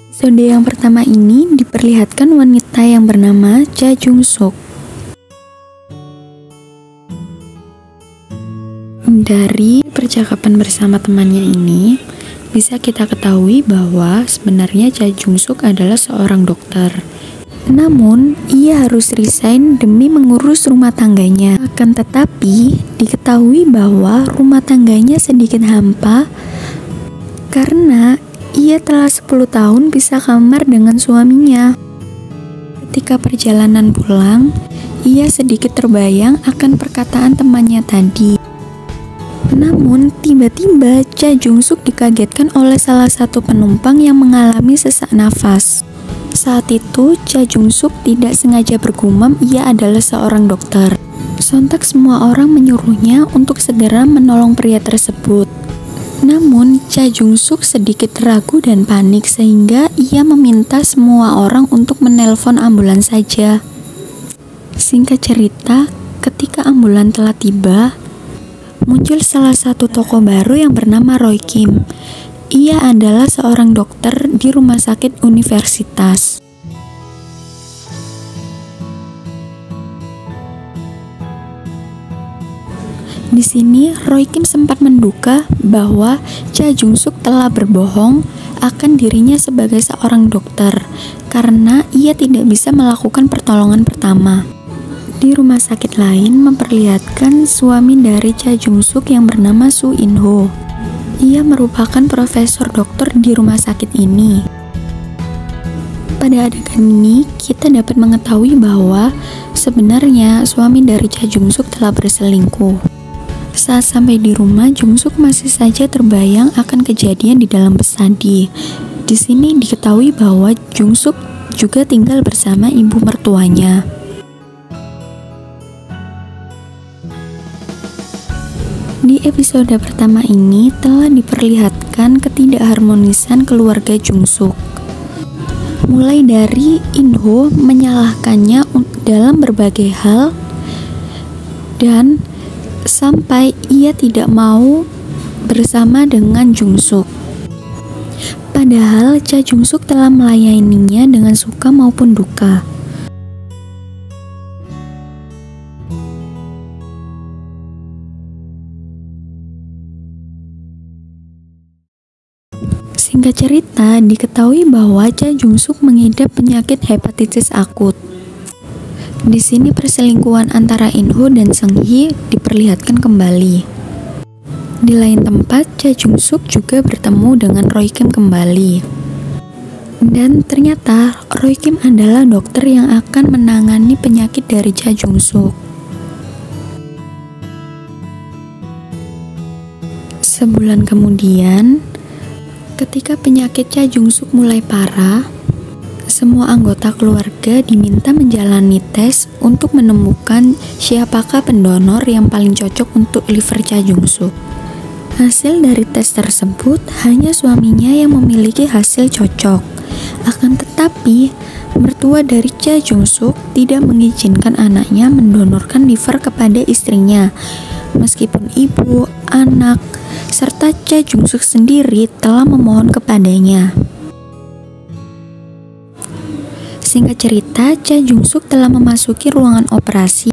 Episode yang pertama ini diperlihatkan wanita yang bernama Cha Jung Suk. Dari percakapan bersama temannya ini, bisa kita ketahui bahwa sebenarnya Cha Jung Suk adalah seorang dokter. Namun, ia harus resign demi mengurus rumah tangganya. Akan tetapi, diketahui bahwa rumah tangganya sedikit hampa karena ia telah 10 tahun pisah kamar dengan suaminya. Ketika perjalanan pulang, ia sedikit terbayang akan perkataan temannya tadi. Namun, tiba-tiba Cha Jung Suk dikagetkan oleh salah satu penumpang yang mengalami sesak nafas. Saat itu, Cha Jung Suk tidak sengaja bergumam ia adalah seorang dokter. Sontak semua orang menyuruhnya untuk segera menolong pria tersebut. Namun, Cha Jung Suk sedikit ragu dan panik sehingga ia meminta semua orang untuk menelpon ambulans saja. Singkat cerita, ketika ambulans telah tiba, muncul salah satu tokoh baru yang bernama Roy Kim. Ia adalah seorang dokter di rumah sakit universitas. Di sini, Roy Kim sempat menduga bahwa Cha Jung Suk telah berbohong akan dirinya sebagai seorang dokter karena ia tidak bisa melakukan pertolongan pertama. Di rumah sakit lain memperlihatkan suami dari Cha Jung Suk yang bernama Soo In Ho. Ia merupakan profesor dokter di rumah sakit ini. Pada adegan ini, kita dapat mengetahui bahwa sebenarnya suami dari Cha Jung Suk telah berselingkuh. Saat sampai di rumah, Jung Suk masih saja terbayang akan kejadian di dalam pesadi. Di sini diketahui bahwa Jung Suk juga tinggal bersama ibu mertuanya. Di episode pertama ini telah diperlihatkan ketidakharmonisan keluarga Jung Suk. Mulai dari In Ho menyalahkannya dalam berbagai hal dan sampai ia tidak mau bersama dengan Jung Suk. Padahal Cha Jung Suk telah melayaninya dengan suka maupun duka. Singkat cerita, diketahui bahwa Cha Jung Suk mengidap penyakit hepatitis akut. Di sini perselingkuhan antara In Ho dan Seung Hee diperlihatkan kembali. Di lain tempat, Cha Jung Suk juga bertemu dengan Roy Kim kembali. Dan ternyata Roy Kim adalah dokter yang akan menangani penyakit dari Cha Jung Suk. Sebulan kemudian, ketika penyakit Cha Jung Suk mulai parah, semua anggota keluarga diminta menjalani tes untuk menemukan siapakah pendonor yang paling cocok untuk liver Cha Jung Suk. Hasil dari tes tersebut hanya suaminya yang memiliki hasil cocok. Akan tetapi, mertua dari Cha Jung Suk tidak mengizinkan anaknya mendonorkan liver kepada istrinya, meskipun ibu, anak, serta Cha Jung Suk sendiri telah memohon kepadanya. Singkat cerita, Cha Jung Suk telah memasuki ruangan operasi.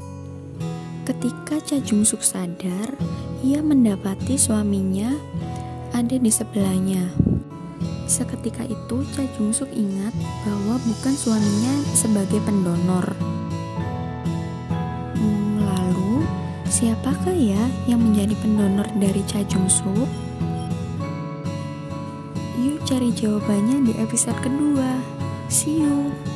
Ketika Cha Jung Suk sadar, ia mendapati suaminya ada di sebelahnya. Seketika itu, Cha Jung Suk ingat bahwa bukan suaminya sebagai pendonor. Lalu, siapakah ya yang menjadi pendonor dari Cha Jung Suk? Yuk cari jawabannya di episode kedua. See you!